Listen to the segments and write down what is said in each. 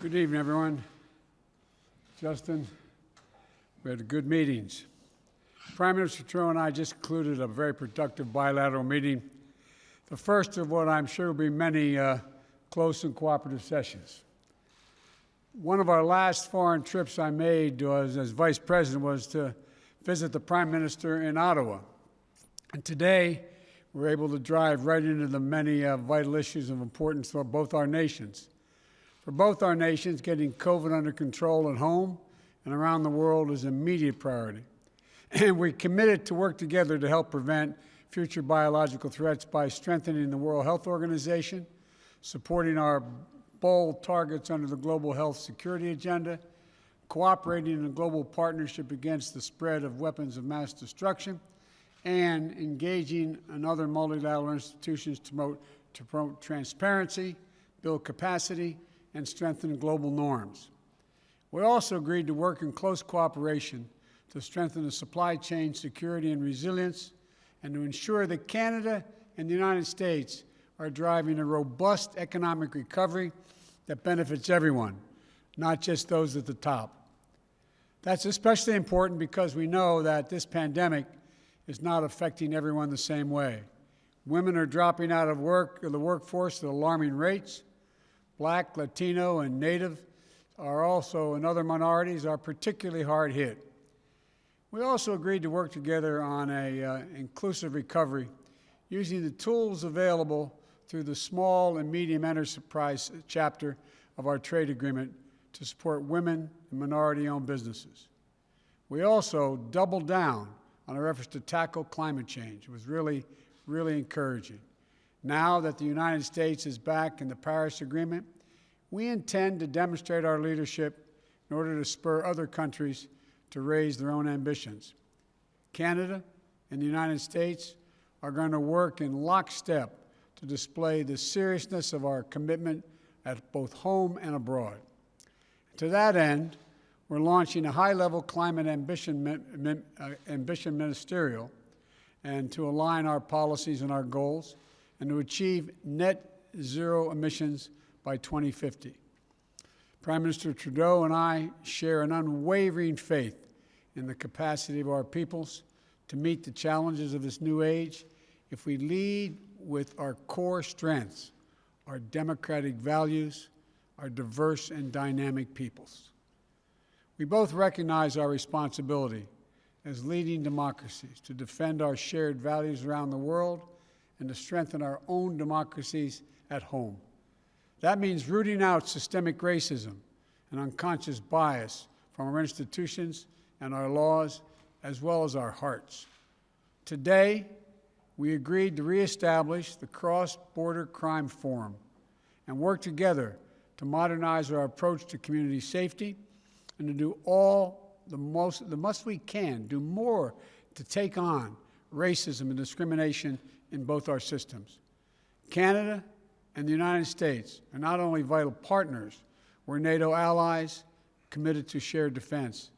Good evening, everyone. Justin, we had good meetings. Prime Minister Trudeau and I just concluded a very productive bilateral meeting, the first of what I'm sure will be many close and cooperative sessions. One of our last foreign trips I made was, as Vice President, was to visit the Prime Minister in Ottawa. And today, we're able to drive right into the many vital issues of importance for both our nations. For both our nations, getting COVID under control at home and around the world is an immediate priority. And we're committed to work together to help prevent future biological threats by strengthening the World Health Organization, supporting our bold targets under the Global Health Security Agenda, cooperating in a global partnership against the spread of weapons of mass destruction, and engaging in other multilateral institutions to promote transparency, build capacity, and strengthen global norms. We also agreed to work in close cooperation to strengthen the supply chain security and resilience, and to ensure that Canada and the United States are driving a robust economic recovery that benefits everyone, not just those at the top. That's especially important because we know that this pandemic is not affecting everyone the same way. Women are dropping out of the workforce at alarming rates. Black, Latino, and Native are also, and other minorities, are particularly hard hit. We also agreed to work together on an inclusive recovery using the tools available through the small and medium enterprise chapter of our trade agreement to support women and minority-owned businesses. We also doubled down on our efforts to tackle climate change. It was really encouraging. Now that the United States is back in the Paris Agreement, we intend to demonstrate our leadership in order to spur other countries to raise their own ambitions. Canada and the United States are going to work in lockstep to display the seriousness of our commitment at both home and abroad. To that end, we're launching a high-level climate ambition ministerial, and to align our policies and our goals, and to achieve net zero emissions by 2050. Prime Minister Trudeau and I share an unwavering faith in the capacity of our peoples to meet the challenges of this new age if we lead with our core strengths, our democratic values, our diverse and dynamic peoples. We both recognize our responsibility as leading democracies to defend our shared values around the world and to strengthen our own democracies at home. That means rooting out systemic racism and unconscious bias from our institutions and our laws, as well as our hearts. Today, we agreed to reestablish the Cross-Border Crime Forum and work together to modernize our approach to community safety and to do the most we can, do more to take on racism and discrimination in both our systems. Canada and the United States are not only vital partners, we're NATO allies committed to shared defense.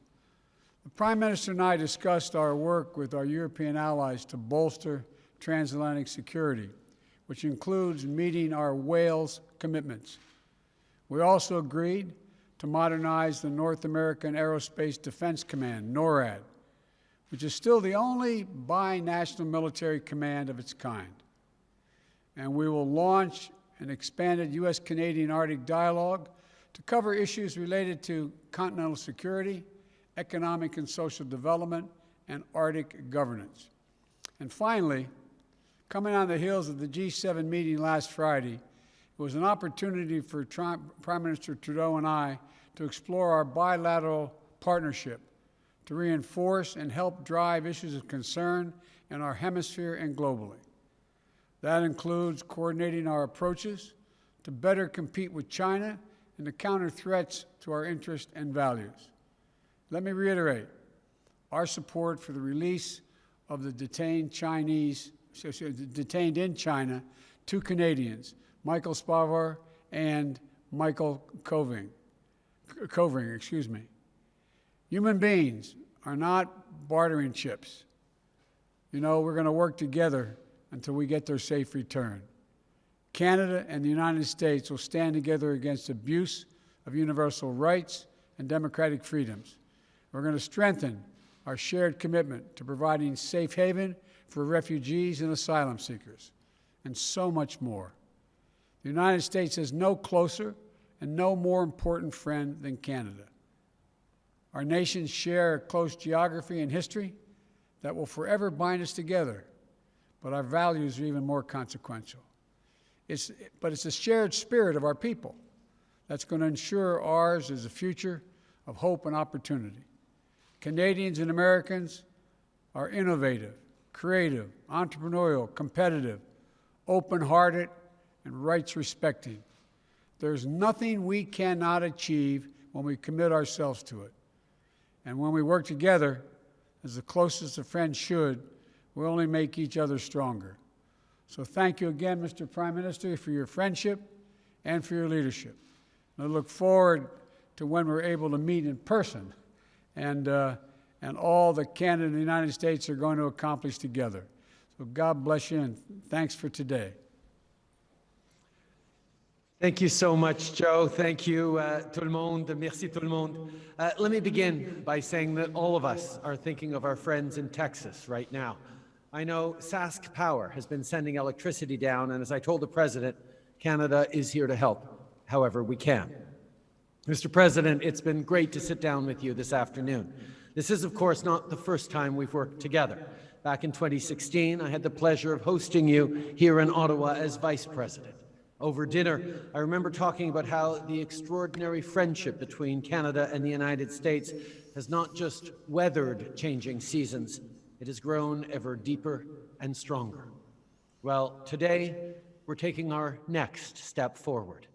The Prime Minister and I discussed our work with our European allies to bolster transatlantic security, which includes meeting our Wales commitments. We also agreed to modernize the North American Aerospace Defense Command, NORAD, which is still the only binational military command of its kind. And we will launch an expanded U.S.-Canadian Arctic dialogue to cover issues related to continental security, economic and social development, and Arctic governance. And finally, coming on the heels of the G7 meeting last Friday, it was an opportunity for Prime Minister Trudeau and I to explore our bilateral partnership to reinforce and help drive issues of concern in our hemisphere and globally. That includes coordinating our approaches to better compete with China and to counter threats to our interests and values. Let me reiterate our support for the release of the detained in China, 2 Canadians, Michael Spavor and Michael Covering. Human beings are not bartering chips. You know, we're going to work together until we get their safe return. Canada and the United States will stand together against abuse of universal rights and democratic freedoms. We're going to strengthen our shared commitment to providing safe haven for refugees and asylum seekers, and so much more. The United States has no closer and no more important friend than Canada. Our nations share a close geography and history that will forever bind us together, but our values are even more consequential. But it's the shared spirit of our people that's going to ensure ours is a future of hope and opportunity. Canadians and Americans are innovative, creative, entrepreneurial, competitive, open-hearted, and rights-respecting. There's nothing we cannot achieve when we commit ourselves to it. And when we work together, as the closest of friends should, we'll only make each other stronger. So thank you again, Mr. Prime Minister, for your friendship and for your leadership. I look forward to when we're able to meet in person and all that Canada and the United States are going to accomplish together. So God bless you, and thanks for today. Thank you so much, Joe. Thank you, tout le monde. Merci tout le monde. Let me begin by saying that all of us are thinking of our friends in Texas right now. I know Sask Power has been sending electricity down, and as I told the President, Canada is here to help however we can. Mr. President, it's been great to sit down with you this afternoon. This is, of course, not the first time we've worked together. Back in 2016, I had the pleasure of hosting you here in Ottawa as Vice President. Over dinner, I remember talking about how the extraordinary friendship between Canada and the United States has not just weathered changing seasons, it has grown ever deeper and stronger. Well, today, we're taking our next step forward.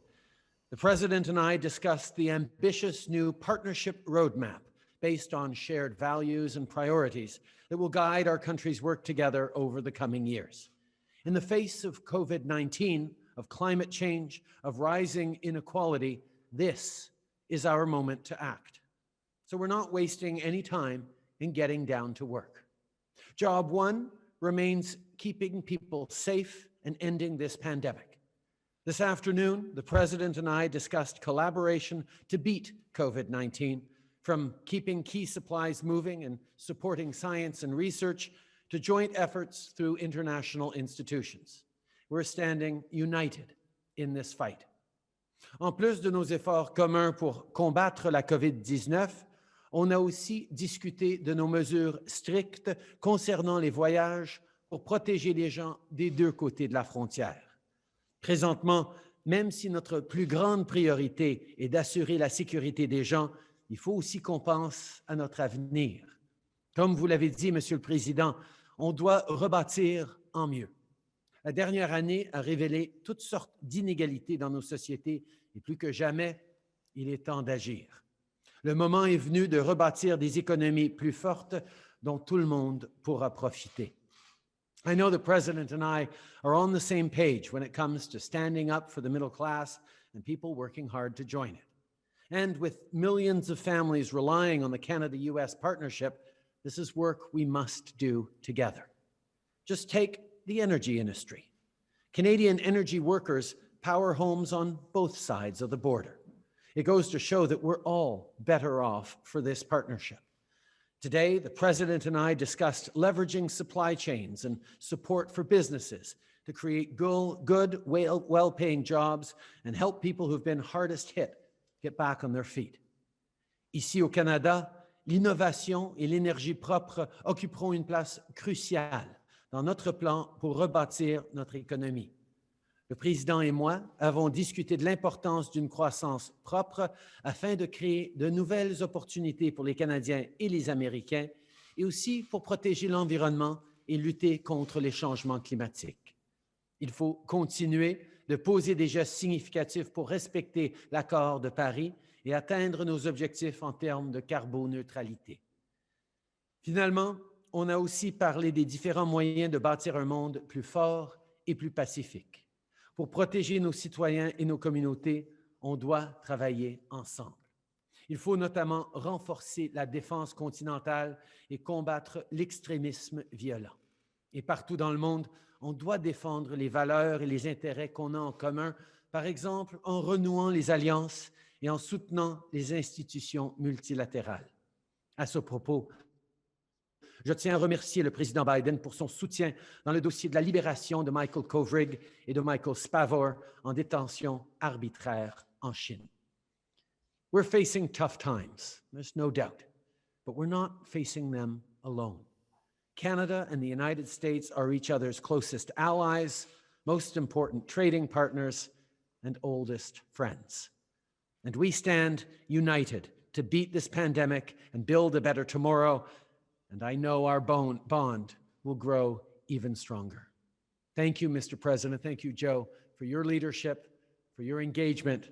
The President and I discussed the ambitious new partnership roadmap based on shared values and priorities that will guide our country's work together over the coming years. In the face of COVID-19, of climate change, of rising inequality, this is our moment to act. So we're not wasting any time in getting down to work. Job one remains keeping people safe and ending this pandemic. This afternoon, the President and I discussed collaboration to beat COVID-19, from keeping key supplies moving and supporting science and research to joint efforts through international institutions. We're standing united in this fight. En plus de nos efforts communs pour combattre la COVID-19, on a aussi discuté de nos mesures strictes concernant les voyages pour protéger les gens des deux côtés de la frontière. Présentement, même si notre plus grande priorité est d'assurer la sécurité des gens, il faut aussi qu'on pense à notre avenir. Comme vous l'avez dit, Monsieur le Président, on doit rebâtir en mieux. La dernière année a révélé toutes sortes d'inégalités dans nos sociétés et plus que jamais, il est temps d'agir. Le moment est venu de rebâtir des économies plus fortes dont tout le monde pourra profiter. I know the President and I are on the same page when it comes to standing up for the middle class and people working hard to join it. And with millions of families relying on the Canada-US partnership, this is work we must do together. Just take the energy industry. Canadian energy workers power homes on both sides of the border. It goes to show that we're all better off for this partnership. Today, the President and I discussed leveraging supply chains and support for businesses to create good, well-paying jobs and help people who've been hardest hit get back on their feet. Ici au Canada, l'innovation et l'énergie propre occuperont une place cruciale dans notre plan pour rebâtir notre économie. Le Président et moi avons discuté de l'importance d'une croissance propre afin de créer de nouvelles opportunités pour les Canadiens et les Américains et aussi pour protéger l'environnement et lutter contre les changements climatiques. Il faut continuer de poser des gestes significatifs pour respecter l'accord de Paris et atteindre nos objectifs en termes de carboneutralité. Finalement, on a aussi parlé des différents moyens de bâtir un monde plus fort et plus pacifique. Pour protéger nos citoyens et nos communautés, on doit travailler ensemble. Il faut notamment renforcer la défense continentale et combattre l'extrémisme violent. Et partout dans le monde, on doit défendre les valeurs et les intérêts qu'on a en commun, par exemple en renouant les alliances et en soutenant les institutions multilatérales. À ce propos, je tiens à remercier le président Biden pour son soutien dans le dossier de la libération de Michael Kovrig et de Michael Spavor en détention arbitraire en Chine. We're facing tough times, there's no doubt, but we're not facing them alone. Canada and the United States are each other's closest allies, most important trading partners, and oldest friends. And we stand united to beat this pandemic and build a better tomorrow. And I know our bond will grow even stronger. Thank you, Mr. President. Thank you, Joe, for your leadership, for your engagement,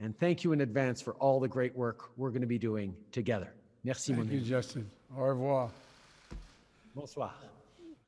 and thank you in advance for all the great work we're going to be doing together. Merci, mon Thank you, ami. Justin. Au revoir. Bonsoir.